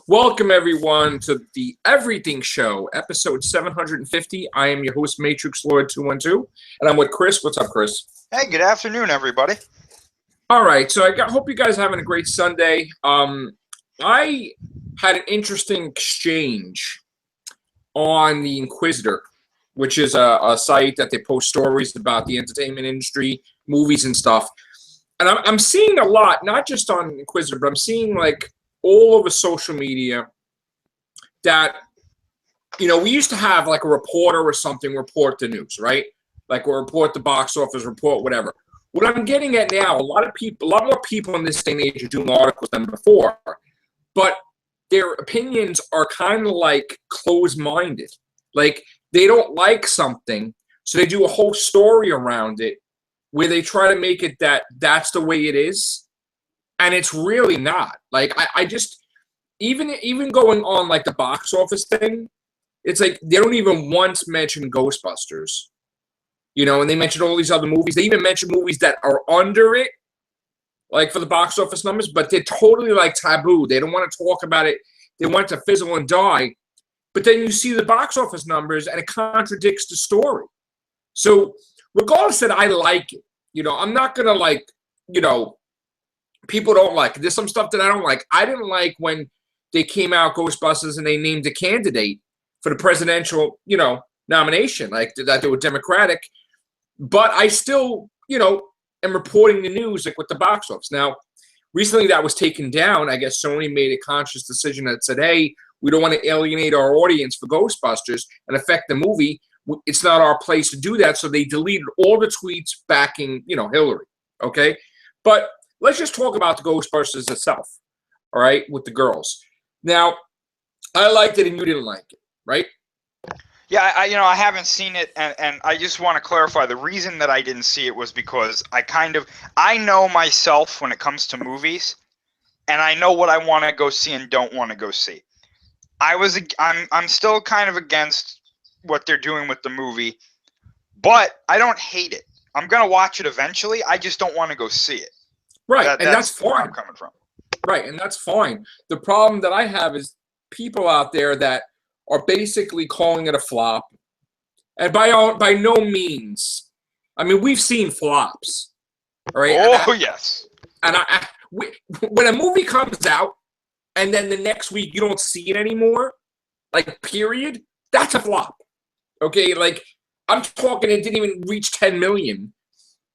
Welcome, everyone, to the Everything Show, episode 750. I am your host, Matrixlord212, and I'm with Chris. What's up, Chris? Hey, good afternoon, everybody. All right, so hope you guys are having a great Sunday. I had an interesting exchange on the Inquisitor, which is a site that they post stories about the entertainment industry, movies and stuff. And I'm seeing a lot, not just on Inquisitor, but I'm seeing like all over social media that, we used to have like a reporter or something report the news, right? Like we'll report the box office, report whatever. What I'm getting at now, a lot more people in this day and age are doing articles than before, but their opinions are kind of like closed-minded. Like they don't like something, so they do a whole story around it where they try to make it that's the way it is. And it's really not. Like I just even going on like the box office thing, it's like they don't even once mention Ghostbusters, and they mention all these other movies. They even mention movies that are under it, like for the box office numbers, but they're totally like taboo. They don't want to talk about it. They want it to fizzle and die. But then you see the box office numbers and it contradicts the story. So regardless that I like it, I'm not gonna like, people don't like it. There's some stuff that I don't like. I didn't like when they came out Ghostbusters and they named a candidate for the presidential, nomination, like that they were Democratic. But I still, am reporting the news like with the box office. Now, recently that was taken down. I guess Sony made a conscious decision that said, hey, we don't want to alienate our audience for Ghostbusters and affect the movie. It's not our place to do that. So they deleted all the tweets backing, Hillary. Okay. But let's just talk about the Ghostbusters itself, all right, with the girls. Now, I liked it and you didn't like it, right? Yeah, I haven't seen it, and I just want to clarify. The reason that I didn't see it was because I know myself when it comes to movies, and I know what I want to go see and don't want to go see. I'm still kind of against what they're doing with the movie, but I don't hate it. I'm gonna watch it eventually. I just don't want to go see it. Right, and that's fine. Where I'm coming from. Right, and that's fine. The problem that I have is people out there that are basically calling it a flop. And by no means, I mean, we've seen flops, all right? Oh, yes. And when a movie comes out and then the next week you don't see it anymore, like, period, that's a flop, okay? Like, I'm talking it didn't even reach 10 million.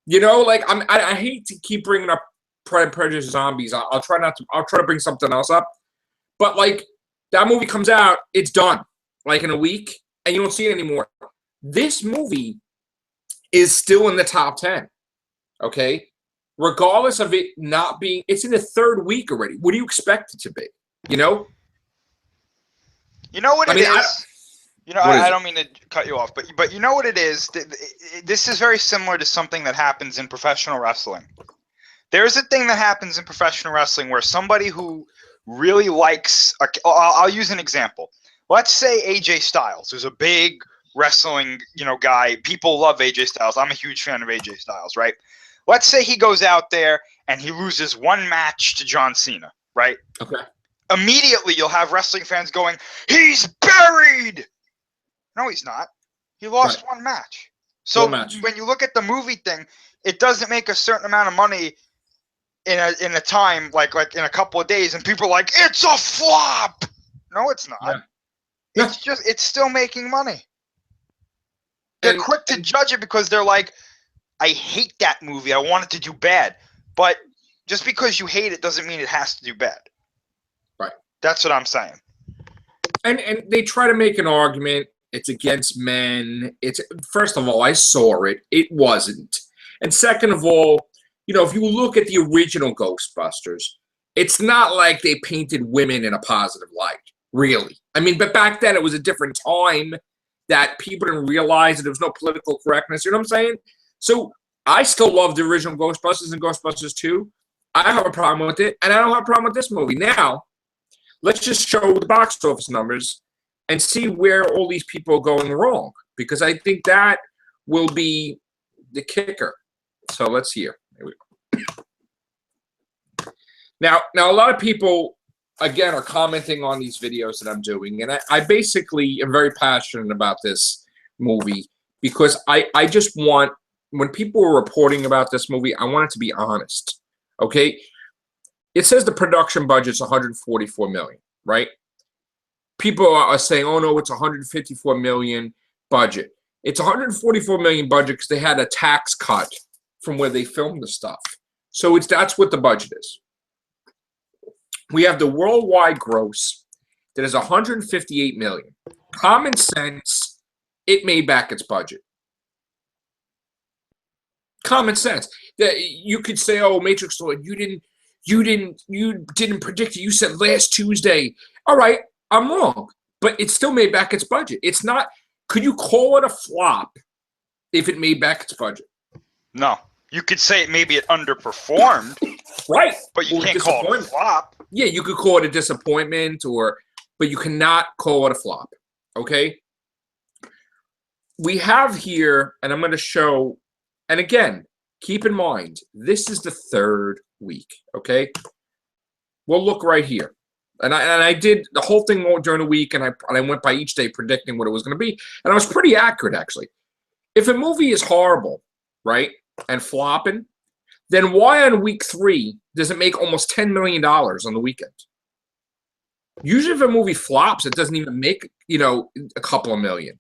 Like, I hate to keep bringing up Pride and Prejudice Zombies. I'll try to bring something else up. But, like, that movie comes out, it's done, like, in a week, and you don't see it anymore. This movie is still in the top 10, okay? Regardless of it not being, it's in the third week already. What do you expect it to be, You know what it is? I don't mean to cut you off, but you know what it is? This is very similar to something that happens in professional wrestling. There's a thing that happens in professional wrestling where somebody who really likes I'll use an example. Let's say AJ Styles, who's a big wrestling, guy. People love AJ Styles. I'm a huge fan of AJ Styles, right? Let's say he goes out there and he loses one match to John Cena, right? Okay. Immediately you'll have wrestling fans going, "He's buried!" No, he's not. He lost one match. So when you look at the movie thing, it doesn't make a certain amount of money in a time like in a couple of days, and people are like, "It's a flop." No, it's not. Yeah. It's still making money. They're quick to judge it because they're like, "I hate that movie. I want it to do bad." But just because you hate it doesn't mean it has to do bad. Right. That's what I'm saying. And they try to make an argument. It's against men. First of all, I saw it. It wasn't. And second of all, if you look at the original Ghostbusters, it's not like they painted women in a positive light, really. I mean, but back then it was a different time that people didn't realize that there was no political correctness. You know what I'm saying? So I still love the original Ghostbusters and Ghostbusters 2. I don't have a problem with it, and I don't have a problem with this movie. Now, let's just show the box office numbers and see where all these people are going wrong, because I think that will be the kicker. So let's hear. Here we go. Now, a lot of people again, are commenting on these videos that I'm doing. And I basically am very passionate about this movie because I just want, when people are reporting about this movie, I want it to be honest. Okay? It says the production budget's $144 million, right? People are saying, oh no, it's $154 million budget. It's $144 million budget because they had a tax cut from where they filmed the stuff. So that's what the budget is. We have the worldwide gross that is $158 million. Common sense, it made back its budget. Common sense. That you could say, oh, Matrixlord, you didn't predict it. You said last Tuesday. All right, I'm wrong. But it still made back its budget. It's not, could you call it a flop if it made back its budget? No. You could say maybe it underperformed. Right. But you can't call it a flop. Yeah, you could call it a disappointment, but you cannot call it a flop. Okay? We have here, and I'm going to show, and again, keep in mind, this is the third week. Okay? We'll look right here. And I did the whole thing during the week, and I went by each day predicting what it was going to be. And I was pretty accurate, actually. If a movie is horrible, right, and flopping, then why on week 3 does it make almost $10 million on the weekend? Usually if a movie flops, it doesn't even make, a couple of million.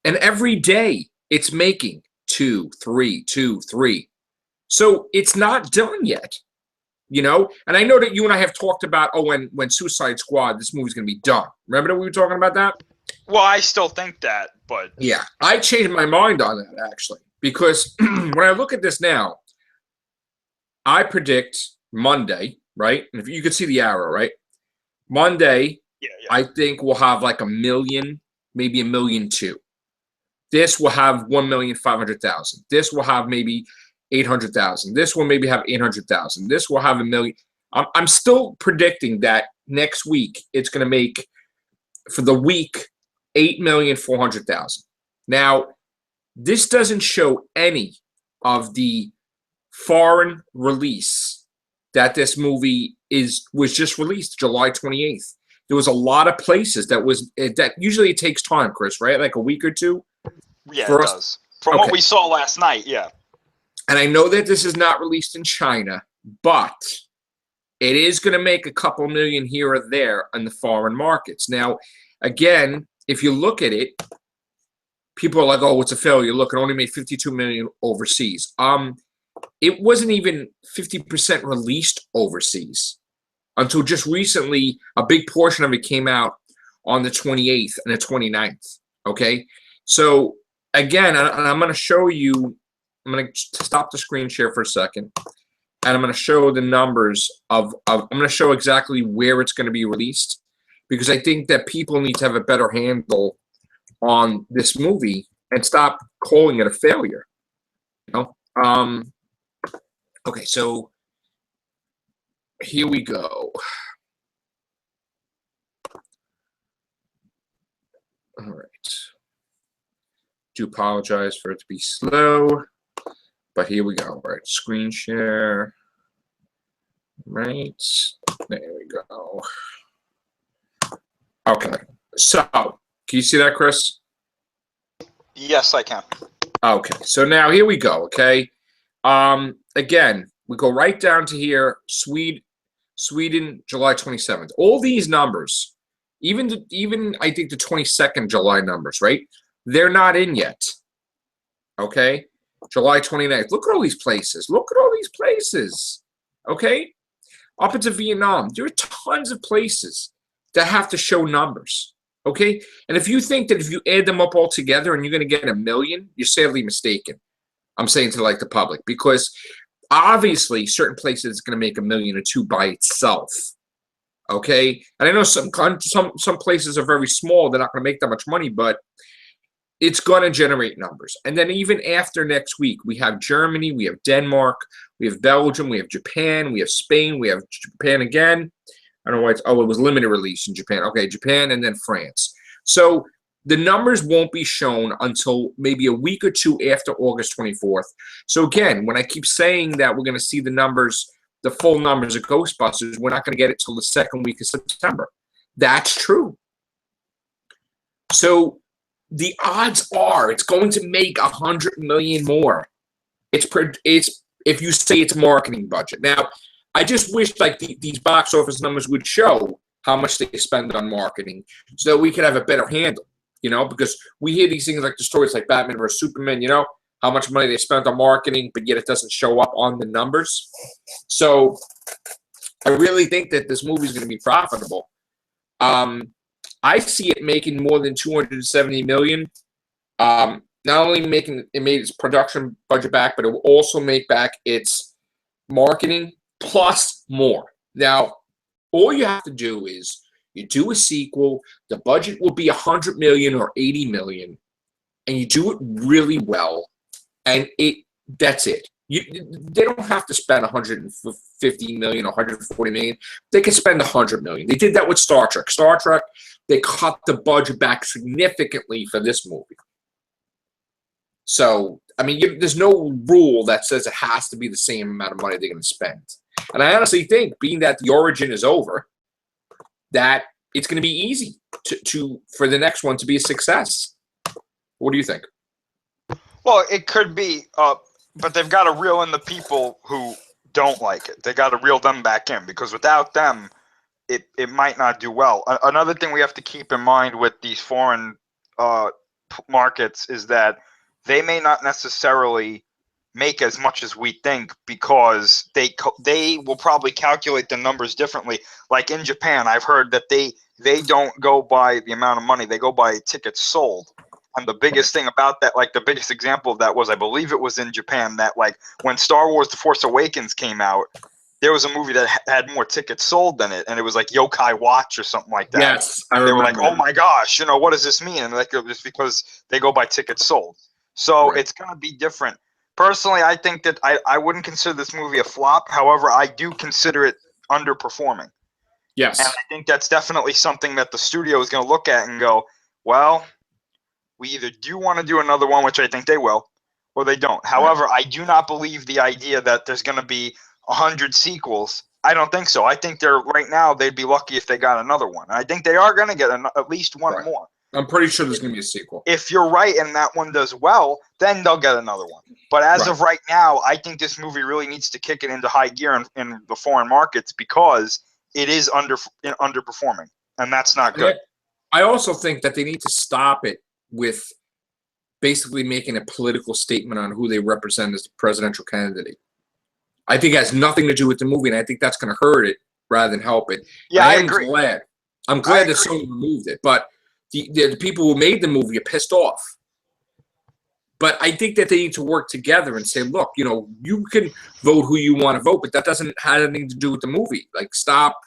And every day it's making 2, 3, 2, 3. So it's not done yet. And I know that you and I have talked about, when Suicide Squad, this movie's going to be done. Remember that we were talking about that? Well, I still think that, but... Yeah, I changed my mind on that, actually. Because when I look at this now, I predict Monday, right? And if you could see the arrow, right? Monday, I think we'll have like 1 million, maybe 1.2 million. This will have 1,500,000. This will have maybe 800,000. This will maybe have 800,000. This will have 1 million. I'm still predicting that next week it's going to make, for the week, 8,400,000. Now, this doesn't show any of the foreign release that this movie was just released July 28th. There was a lot of places that usually it takes time, Chris, right? Like a week or two. Yeah, it does. From what we saw last night, yeah. And I know that this is not released in China, but it is going to make a couple million here or there in the foreign markets. Now, again, if you look at it, people are like, oh, it's a failure. Look, it only made 52 million overseas. It wasn't even 50% released overseas until just recently. A big portion of it came out on the 28th and the 29th. Okay? So, again, and I'm going to show you, I'm going to stop the screen share for a second, and I'm going to show the numbers I'm going to show exactly where it's going to be released, because I think that people need to have a better handle on this movie and stop calling it a failure. Okay, so here we go. All right. Do apologize for it to be slow, but here we go. All right, screen share. Right, there we go. Okay, so can you see that, Chris? Yes, I can. Okay, so now here we go. Okay, again, we go right down to here. Sweden, July 27th. All these numbers, even I think the 22nd July numbers, right? They're not in yet. Okay, July 29th. Look at all these places. Look at all these places. Okay, up into Vietnam. There are tons of places that have to show numbers. Okay, and if you think that if you add them up all together and you're going to get 1 million, you're sadly mistaken. I'm saying to like the public, because obviously certain places it's going to make 1 million or 2 by itself. Okay, and I know some places are very small; they're not going to make that much money, but it's going to generate numbers. And then even after next week, we have Germany, we have Denmark, we have Belgium, we have Japan, we have Spain, we have Japan again. I don't know why it's, it was limited release in Japan. Okay, Japan and then France. So the numbers won't be shown until maybe a week or two after August 24th. So again, when I keep saying that we're going to see the numbers the full numbers of Ghostbusters, we're not going to get it till the second week of September. That's true. So the odds are it's going to make $100 million more. It's if you say it's marketing budget. Now, I just wish like these box office numbers would show how much they spend on marketing, so that we could have a better handle. Because we hear these things like the stories like Batman versus Superman. How much money they spent on marketing, but yet it doesn't show up on the numbers. So I really think that this movie is going to be profitable. I see it making more than $270 million. Not only made its production budget back, but it will also make back its marketing plus more. Now, all you have to do is you do a sequel. The budget will be $100 million or $80 million, and you do it really well. And that's it. They don't have to spend $150 million or $140 million. They can spend $100 million. They did that with Star Trek. Star Trek, they cut the budget back significantly for this movie. So, I mean, there's no rule that says it has to be the same amount of money they're going to spend. And I honestly think, being that the origin is over, that it's going to be easy for the next one to be a success. What do you think? Well, it could be, but they've got to reel in the people who don't like it. They got to reel them back in, because without them, it might not do well. Another thing we have to keep in mind with these foreign markets is that they may not necessarily make as much as we think, because they will probably calculate the numbers differently. Like in Japan, I've heard that they don't go by the amount of money, they go by tickets sold. And the biggest thing about that, like the biggest example of that was, I believe it was in Japan, that like when Star Wars The Force Awakens came out, there was a movie that had more tickets sold than it, and it was like Yokai Watch or something like that. Yes, and they were like, "Oh my gosh, what does this mean?" And like, it's because they go by tickets sold. So It's gonna be different. Personally, I think that I wouldn't consider this movie a flop. However, I do consider it underperforming. Yes, and I think that's definitely something that the studio is going to look at and go, well, we either do want to do another one, which I think they will, or they don't. However, I do not believe the idea that there's going to be 100 sequels. I don't think so. I think right now they'd be lucky if they got another one. And I think they are going to get at least one more. I'm pretty sure there's going to be a sequel. If you're right and that one does well, then they'll get another one. But as of right now, I think this movie really needs to kick it into high gear in the foreign markets, because it is underperforming, and that's not good. I also think that they need to stop it with basically making a political statement on who they represent as the presidential candidate. I think it has nothing to do with the movie, and I think that's going to hurt it rather than help it. Yeah, I agree. I'm glad that Sony removed it, but the people who made the movie are pissed off. But I think that they need to work together and say, look, you can vote who you want to vote, but that doesn't have anything to do with the movie. Like, stop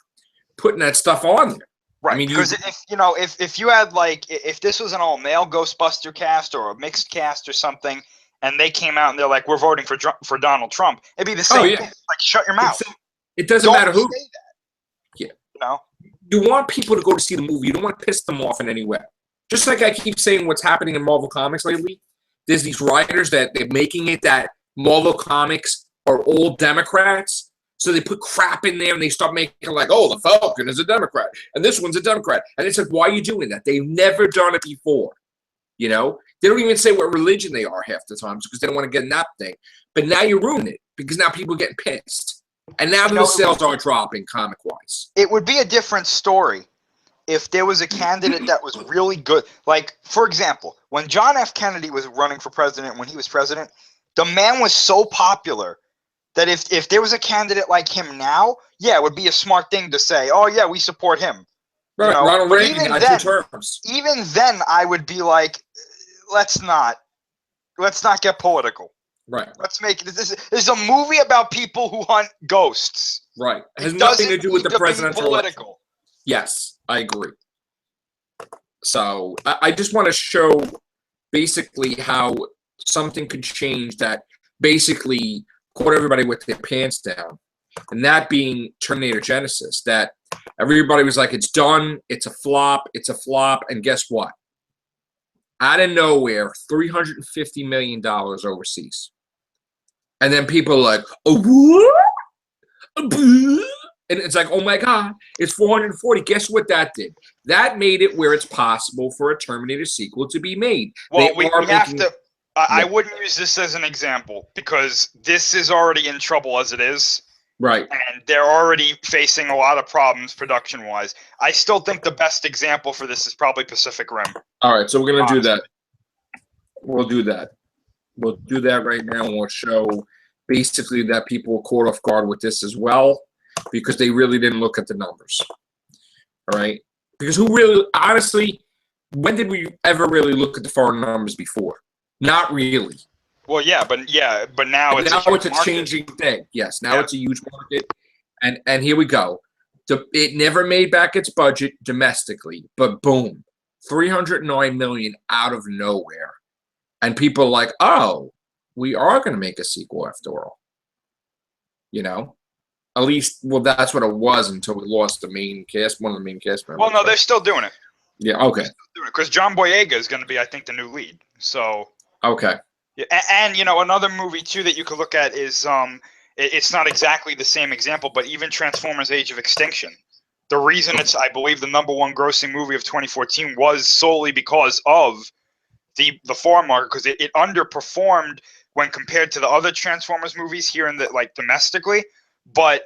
putting that stuff on there. Right, I mean, because if you had if this was an all male Ghostbuster cast or a mixed cast or something, and they came out and they're like, we're voting for Donald Trump, it'd be the same thing. Like, shut your mouth. It doesn't matter who. Say that. Yeah. You want people to go to see the movie. You don't want to piss them off in any way. Just like I keep saying, what's happening in Marvel Comics lately, there's these writers that they're making it that Marvel Comics are all Democrats. So they put crap in there and they start making like, oh, the Falcon is a Democrat and this one's a Democrat. And it's like, why are you doing that? They've never done it before. They don't even say what religion they are half the time because they don't want to get in that thing. But now you ruin it because now people are getting pissed. And now the sales are dropping comic-wise. It would be a different story if there was a candidate that was really good. Like, for example, when John F. Kennedy was running for president, when he was president, the man was so popular that if there was a candidate like him now, yeah, it would be a smart thing to say, oh, yeah, we support him. Right, Ronald Reagan got 2 terms. Even then, I would be like, let's not get political. Right. Let's make it. This is a movie about people who hunt ghosts. Right. It has nothing to do with the presidential election. Yes, I agree. So I just want to show basically how something could change that basically caught everybody with their pants down. And that being Terminator Genesis, that everybody was like, it's done, it's a flop, and guess what? Out of nowhere, $350 million overseas. And then people are like, oh, what? And it's like, oh my God, it's 440. Guess what that did? That made it where it's possible for a Terminator sequel to be made. Well, we have to. I wouldn't use this as an example because this is already in trouble as it is. Right. And they're already facing a lot of problems production-wise. I still think the best example for this is probably Pacific Rim. All right, so we're going to do that. We'll do that. We'll do that right now, and we'll show basically that people were caught off guard with this as well because they really didn't look at the numbers. All right? Because who really, honestly, when did we ever really look at the foreign numbers before? Not really. Well, but now it's a changing thing. Yes, now it's a huge market, and here we go. It never made back its budget domestically, but boom, $309 million out of nowhere, and people are like, oh, we are going to make a sequel after all. You know, at least, well, that's what it was until we lost the main cast, one of the main cast members. Well, no, they're still doing it. Yeah, okay. Because John Boyega is going to be, I think, the new lead. So. Okay. Yeah, and you know, another movie too that you could look at is it's not exactly the same example, but even Transformers: Age of Extinction. The reason it's, I believe, the #1 grossing movie of 2014 was solely because of the foreign market, because it underperformed when compared to the other Transformers movies here in the domestically, but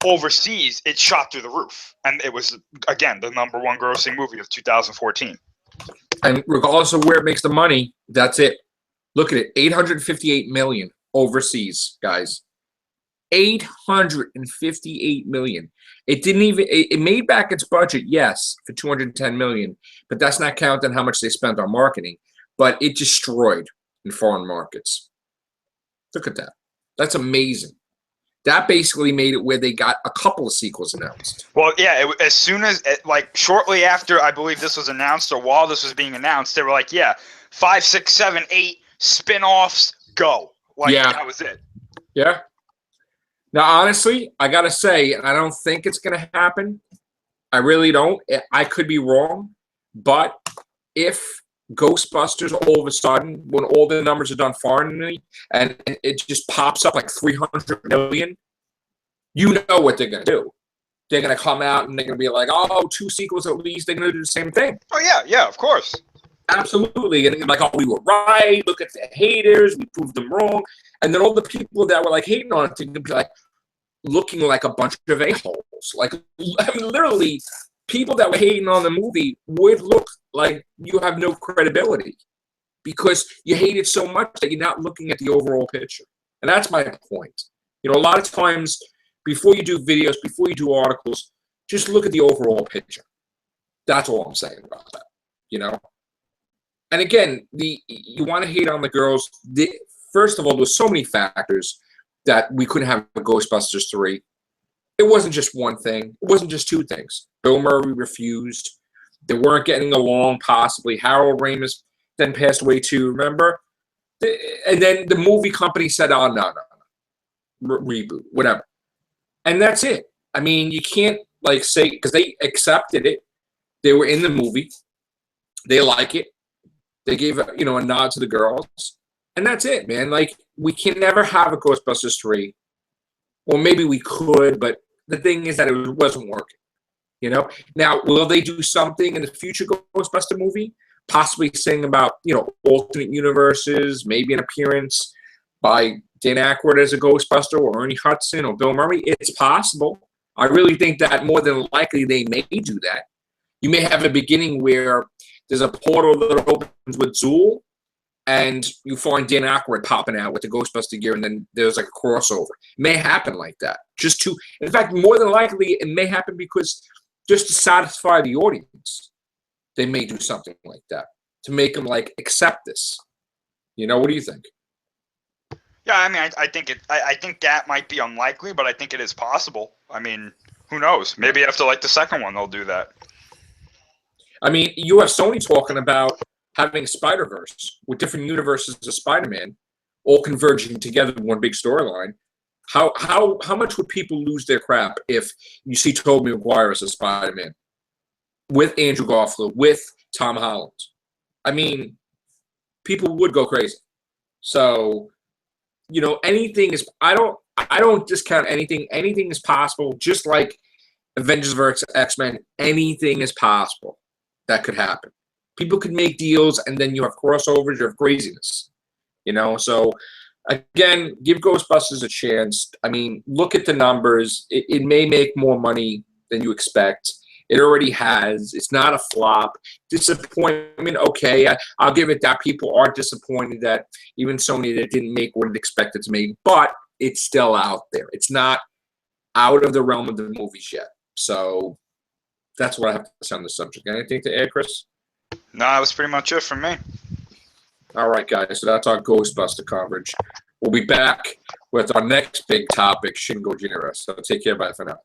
overseas it shot through the roof, and it was again the #1 grossing movie of 2014. And regardless of where it makes the money, that's it. Look at it, $858 million overseas, guys. $858 million. It didn't even. It made back its budget, yes, for $210 million, but that's not counting how much they spent on marketing. But it destroyed in foreign markets. Look at that. That's amazing. That basically made it where they got a couple of sequels announced. Well, yeah, as soon as, shortly after, I believe this was announced, or while this was being announced, they were like, yeah, 5, 6, 7, 8 spin-offs, go. That was it. Yeah. Now, honestly, I got to say, I don't think it's going to happen. I really don't. I could be wrong. But if Ghostbusters all of a sudden, when all the numbers are done foreignly, and it just pops up like 300 million, you know what they're going to do. They're going to come out and they're going to be like, oh, 2 sequels at least. They're going to do the same thing. Oh, yeah, of course. Absolutely. And like, oh, we were right. Look at the haters. We proved them wrong. And then all the people that were like hating on it, they're going to be like looking like a bunch of a-holes. Like, I mean, literally, people that were hating on the movie would look like you have no credibility because you hate it so much that you're not looking at the overall picture. And that's my point. You know, a lot of times before you do videos, before you do articles, just look at the overall picture. That's all I'm saying about that, you know? And again, you want to hate on the girls. First of all, there's so many factors that we couldn't have a Ghostbusters 3. It wasn't just one thing. It wasn't just 2 things. Bill Murray refused. They weren't getting along, possibly. Harold Ramis then passed away too, remember? And then the movie company said, oh, no. Reboot, whatever. And that's it. I mean, you can't, say, because they accepted it. They were in the movie. They like it. They gave, a nod to the girls. And that's it, man. We can never have a Ghostbusters 3. Or maybe we could, but the thing is that it wasn't working. Now, will they do something in the future Ghostbuster movie? Possibly saying about, alternate universes, maybe an appearance by Dan Aykroyd as a Ghostbuster or Ernie Hudson or Bill Murray. It's possible. I really think that more than likely they may do that. You may have a beginning where there's a portal that opens with Zool, and you find Dan Aykroyd popping out with the Ghostbuster gear, and then there's like a crossover. It may happen like that. In fact, more than likely, it may happen because just to satisfy the audience, they may do something like that to make them accept this. What do you think? Yeah, I mean, I think that might be unlikely, but I think it is possible. I mean, who knows? Maybe after the second one, they'll do that. I mean, you have Sony talking about having Spider-Verse with different universes of Spider-Man all converging together in one big storyline. How much would people lose their crap if you see Tobey Maguire as a Spider-Man with Andrew Garfield, with Tom Holland? I mean, people would go crazy. So, anything is. I I don't discount anything. Anything is possible. Just like Avengers vs. X-Men, anything is possible that could happen. People could make deals, and then you have crossovers, you have craziness. You know, so again, give Ghostbusters a chance. I mean, look at the numbers. It may make more money than you expect. It already has. It's not a flop. Disappointment, okay. I'll give it that. People are disappointed that even Sony that didn't make what it expected to make, but it's still out there. It's not out of the realm of the movies yet. So that's what I have to say on the subject. Anything to add, Chris? No, that was pretty much it from me. All right, guys. So that's our Ghostbuster coverage. We'll be back with our next big topic, Shin Gojira. So take care. Bye for now.